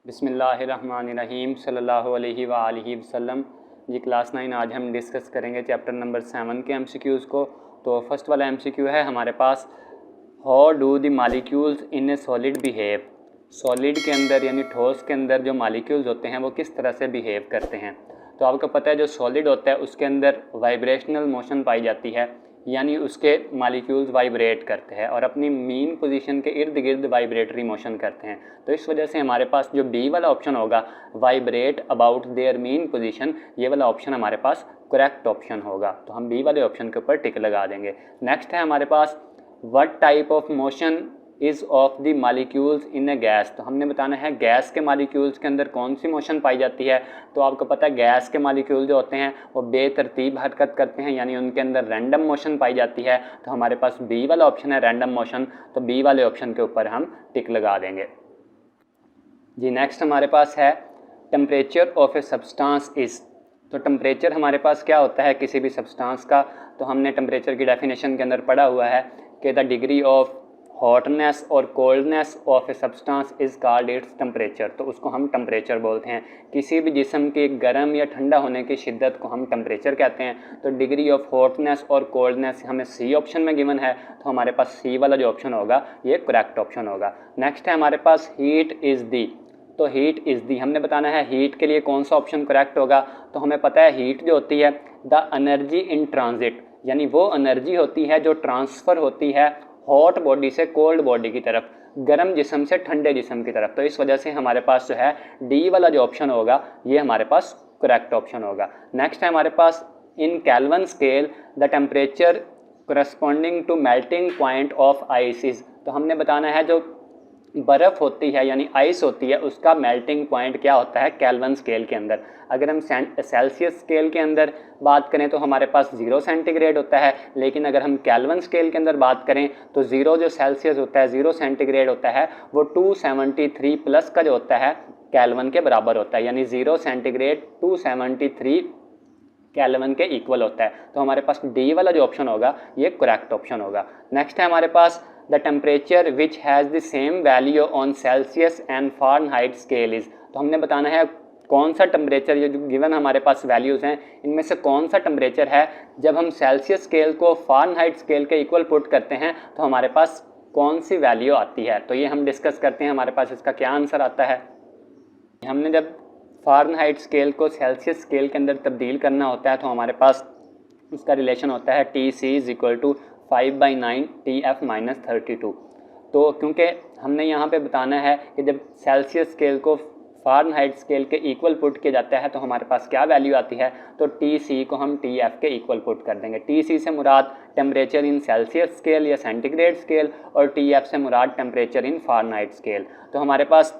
बिस्मिल्लाहिर्रहमानिर्रहीम सल्लल्लाहु अलैहि वालिहि वसल्लम। जी क्लास 9 आज हम डिस्कस करेंगे चैप्टर नंबर 7 के एमसीक्यूज़ को। तो फर्स्ट वाला एमसीक्यू है हमारे पास, how do the molecules in a solid behave. Solid के अंदर यानी ठोस के अंदर जो मालिक्यूल्स होते हैं वो किस तरह से बिहेव करते हैं। तो आपको पता है जो सॉलिड होता है उसके अंदर वाइब्रेशनल मोशन पाई जाती है, यानी उसके मालिक्यूल्स वाइब्रेट करते हैं और अपनी मीन पोजीशन के इर्द गिर्द वाइब्रेटरी मोशन करते हैं। तो इस वजह से हमारे पास जो बी वाला ऑप्शन होगा, vibrate about their mean position, ये वाला ऑप्शन हमारे पास करेक्ट ऑप्शन होगा। तो हम बी वाले ऑप्शन के ऊपर टिक लगा देंगे। नेक्स्ट है हमारे पास, what type of motion is of the molecules in a gas. तो हमने बताना है गैस के मालिक्यूल्स के अंदर कौन सी मोशन पाई जाती है। तो आपको पता है गैस के मालिक्यूल जो होते हैं वो बेतरतीब हरकत करते हैं, यानी उनके अंदर रैंडम मोशन पाई जाती है। तो हमारे पास बी वाला ऑप्शन है रैंडम मोशन, तो बी वाले ऑप्शन के ऊपर हम टिक लगा देंगे। जी नेक्स्ट हमारे पास है, temperature of a substance is. तो टेम्परेचर हमारे पास क्या होता है किसी भी सब्सटेंस का। तो हमने टेम्परेचर की डेफिनेशन के अंदर पढ़ा हुआ है कि द डिग्री ऑफ हॉटनेस और coldness of a substance is called its temperature. तो उसको हम टेम्परेचर बोलते हैं। किसी भी जिस्म के गर्म या ठंडा होने की शिद्दत को हम टेम्परेचर कहते हैं। तो डिग्री ऑफ हॉटनेस और कोल्डनेस हमें सी ऑप्शन में गिवन है, तो हमारे पास सी वाला जो ऑप्शन होगा ये करेक्ट ऑप्शन होगा। नेक्स्ट है हमारे पास, हीट इज़ दी। तो हीट इज़ दी हमने बताना है हीट के लिए कौन सा ऑप्शन करेक्ट होगा। तो हमें पता है हीट जो होती है द एनर्जी इन ट्रांजिट, यानी वो एनर्जी होती है जो ट्रांसफ़र होती है हॉट बॉडी से कोल्ड बॉडी की तरफ, गर्म जिस्म से ठंडे जिस्म की तरफ। तो इस वजह से हमारे पास जो है डी वाला जो ऑप्शन होगा ये हमारे पास करेक्ट ऑप्शन होगा। नेक्स्ट है हमारे पास, in Kelvin scale the temperature corresponding to melting point of ice. तो हमने बताना है जो बर्फ़ होती है यानी आइस होती है उसका मेल्टिंग पॉइंट क्या होता है केल्विन स्केल के अंदर। अगर हम सेल्सियस स्केल के अंदर बात करें तो हमारे पास 0 सेंटीग्रेड होता है, लेकिन अगर हम केल्विन स्केल के अंदर बात करें तो 0 जो सेल्सियस होता है 0 सेंटीग्रेड होता है वो 273 प्लस का जो होता है केल्विन के बराबर होता है, यानी 0 सेंटीग्रेड 273 केल्विन के इक्वल होता है। तो हमारे पास डी वाला जो ऑप्शन होगा ये करेक्ट ऑप्शन होगा। नेक्स्ट है हमारे पास, the temperature which has the same value on Celsius and Fahrenheit scale is. तो हमने बताना है कौन सा टेम्परेचर, ये जो गिवन हमारे पास वैल्यूज़ हैं इनमें से कौन सा टेम्परेचर है जब हम सेल्सियस स्केल को फ़ारेनहाइट स्केल के इक्वल पुट करते हैं तो हमारे पास कौन सी वैल्यू आती है। तो ये हम डिस्कस करते हैं, हमारे पास इसका क्या आंसर आता है। हमने जब फ़ारेनहाइट स्केल को सेल्सियस स्केल के अंदर तब्दील करना होता है तो हमारे पास उसका रिलेशन होता है TC is equal to 5/9 TF - 32। तो क्योंकि हमने यहाँ पे बताना है कि जब सेल्सियस स्केल को फ़ारेनहाइट स्केल के इक्वल पुट किया जाता है तो हमारे पास क्या वैल्यू आती है, तो TC को हम TF के इक्वल पुट कर देंगे। TC से मुराद टेम्परेचर इन सेल्सियस स्केल या सेंटीग्रेड स्केल और TF से मुराद टेम्परेचर इन फ़ारेनहाइट स्केल। तो हमारे पास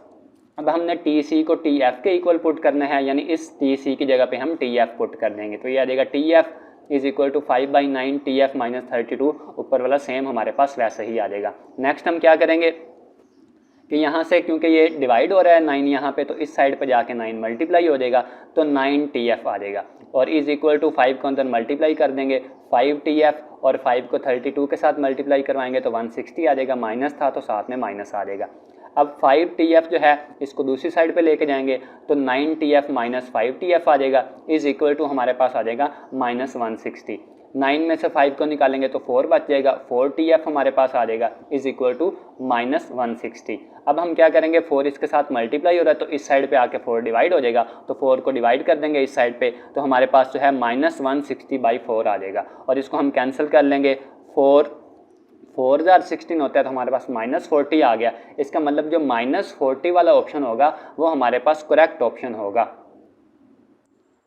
अब हमने TC को TF के इक्वल पुट करना है, यानी इस TC की जगह पे हम TF पुट कर देंगे। तो ये आ जाएगा TF is equal to 5/9 TF - 32। ऊपर वाला सेम हमारे पास वैसे ही आ जाएगा। नेक्स्ट हम क्या करेंगे कि यहाँ से क्योंकि ये डिवाइड हो रहा है 9 यहाँ पे, तो इस साइड पे जाके 9 मल्टीप्लाई हो जाएगा तो 9 TF आ जाएगा और इज़ इक्वल टू 5 को अंदर मल्टीप्लाई कर देंगे 5 TF और 5 को 32 के साथ मल्टीप्लाई करवाएंगे तो 160 आ जाएगा, माइनस था तो साथ में माइनस आ जाएगा। अब 5 TF जो है इसको दूसरी साइड पे लेके जाएंगे तो 9 TF - 5 TF आ जाएगा इज़ इक्वल टू हमारे पास आ जाएगा -160। 9 में से 5 को निकालेंगे तो 4 बच जाएगा, 4 TF हमारे पास आ जाएगा इज़ इक्वल टू -160। अब हम क्या करेंगे, 4 इसके साथ मल्टीप्लाई हो रहा है तो इस साइड पे आके 4 डिवाइड हो जाएगा, तो 4 को डिवाइड कर देंगे इस साइड पे तो हमारे पास जो है -160/4 आ जाएगा और इसको हम कैंसिल कर लेंगे। 4 जार 16 होता है तो हमारे पास -40 आ गया। इसका मतलब जो -40 वाला ऑप्शन होगा वो हमारे पास करेक्ट ऑप्शन होगा।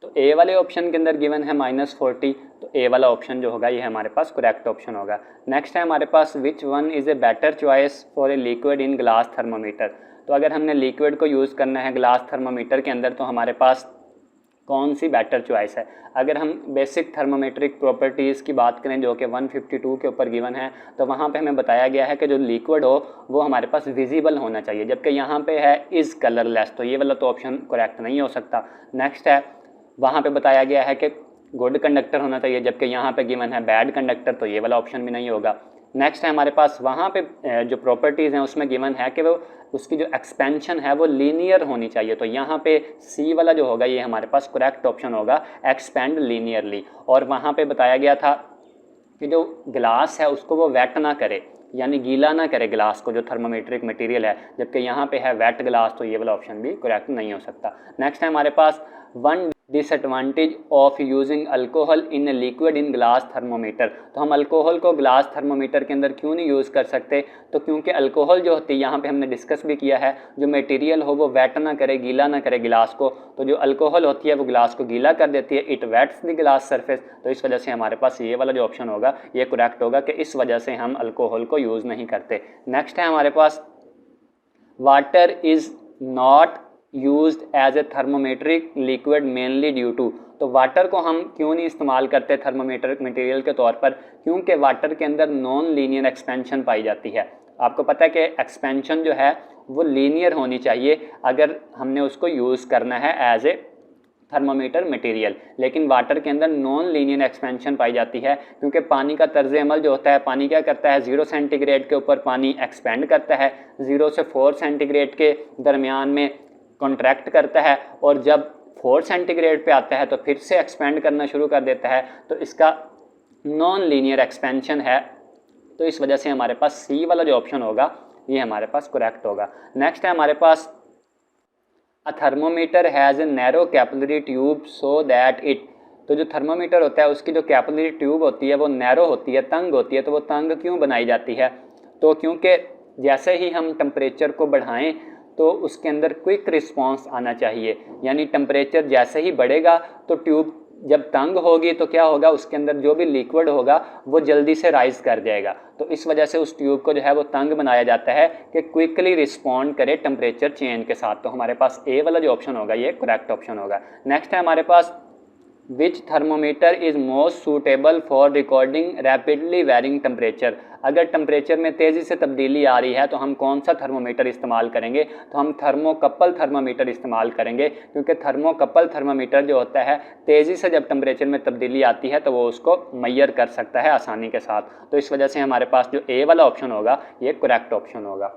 तो ए वाले ऑप्शन के अंदर गिवन है -40, तो ए वाला ऑप्शन जो होगा ये हमारे पास करेक्ट ऑप्शन होगा। नेक्स्ट है हमारे पास, which one is a better choice for a liquid in glass thermometer. तो अगर हमने लिक्विड को यूज़ करना है ग्लास थर्मोमीटर के अंदर तो हमारे पास कौन सी बेटर चॉइस है। अगर हम बेसिक थर्मोमेट्रिक प्रॉपर्टीज़ की बात करें जो कि 152 के ऊपर गिवन है तो वहाँ पे हमें बताया गया है कि जो लिक्विड हो वो हमारे पास विजिबल होना चाहिए, जबकि यहाँ पे है इज़ कलरलेस, तो ये वाला तो ऑप्शन करेक्ट नहीं हो सकता। नेक्स्ट है, वहाँ पे बताया गया है कि गुड कंडक्टर होना चाहिए, जबकि यहाँ पे गिवन है बैड कंडक्टर, तो ये वाला ऑप्शन भी नहीं होगा। नेक्स्ट है हमारे पास, वहाँ पे जो प्रॉपर्टीज़ हैं उसमें गिवन है कि वो उसकी जो एक्सपेंशन है वो लीनियर होनी चाहिए। तो यहाँ पे सी वाला जो होगा ये हमारे पास करेक्ट ऑप्शन होगा, एक्सपेंड लीनियरली। और वहाँ पे बताया गया था कि जो ग्लास है उसको वो वेट ना करे, यानी गीला ना करे ग्लास को, जो थर्मोमेट्रिक मटेरियल है, जबकि यहाँ पे है वेट ग्लास, तो ये वाला ऑप्शन भी करेक्ट नहीं हो सकता। नेक्स्ट है हमारे पास one disadvantage of using alcohol in liquid in glass thermometer. तो हम अल्कोहल को ग्लास थर्मोमीटर के अंदर क्यों नहीं यूज़ कर सकते? तो क्योंकि अल्कोहल जो होती है, यहाँ पे हमने डिस्कस भी किया है, जो मटेरियल हो वो वेट ना करे, गीला ना करे ग्लास को, तो जो अल्कोहल होती है वो ग्लास को गीला कर देती है, it wets the glass surface. तो इस वजह से हमारे पास ये वाला जो ऑप्शन होगा ये करेक्ट होगा कि इस वजह से हम अल्कोहल को यूज़ नहीं करते। नेक्स्ट है हमारे पास water is not used as a thermometric liquid mainly due to. तो वाटर को हम क्यों नहीं इस्तेमाल करते थर्मोमेट्रिक मटेरियल के तौर पर? क्योंकि वाटर के अंदर नॉन लीनियर एक्सपेंशन पाई जाती है। आपको पता है कि एक्सपेंशन जो है वो लीनियर होनी चाहिए अगर हमने उसको यूज़ करना है एज ए थर्मोमीटर मटेरियल, लेकिन वाटर के अंदर नॉन लीनियर एक्सपेंशन पाई जाती है, क्योंकि पानी का तर्ज अमल जो होता है, पानी क्या करता है, 0 सेंटीग्रेड के ऊपर पानी एक्सपेंड करता है, 0 से 4 सेंटीग्रेड के दरमियान में कॉन्ट्रैक्ट करता है, और जब 4 सेंटीग्रेड पे आता है तो फिर से एक्सपेंड करना शुरू कर देता है। तो इसका नॉन लीनियर एक्सपेंशन है, तो इस वजह से हमारे पास सी वाला जो ऑप्शन होगा ये हमारे पास करेक्ट होगा। नेक्स्ट है हमारे पास a thermometer has a narrow capillary tube so that it. तो जो थर्मोमीटर होता है उसकी जो कैपिलरी ट्यूब होती है वो नैरो होती है, तंग होती है। तो वो तंग क्यों बनाई जाती है? तो क्योंकि जैसे ही हम टेम्परेचर को बढ़ाएं तो उसके अंदर क्विक रिस्पांस आना चाहिए, यानी टेम्परेचर जैसे ही बढ़ेगा तो ट्यूब जब तंग होगी तो क्या होगा, उसके अंदर जो भी लिक्विड होगा वो जल्दी से राइज कर जाएगा। तो इस वजह से उस ट्यूब को जो है वो तंग बनाया जाता है कि क्विकली रिस्पॉन्ड करे टेम्परेचर चेंज के साथ। तो हमारे पास ए वाला जो ऑप्शन होगा ये करेक्ट ऑप्शन होगा। नेक्स्ट है हमारे पास which thermometer is most suitable for recording rapidly varying temperature. अगर टेम्परेचर में तेज़ी से तब्दीली आ रही है तो हम कौन सा थर्मोमीटर इस्तेमाल करेंगे? तो हम थर्मोकपल थर्मोमीटर इस्तेमाल करेंगे, क्योंकि थर्मोकपल थर्मोमीटर जो होता है तेज़ी से जब टेम्परेचर में तब्दीली आती है तो वो उसको मेजर कर सकता है आसानी के साथ। तो इस वजह से हमारे पास जो ए वाला ऑप्शन होगा ये करेक्ट ऑप्शन होगा।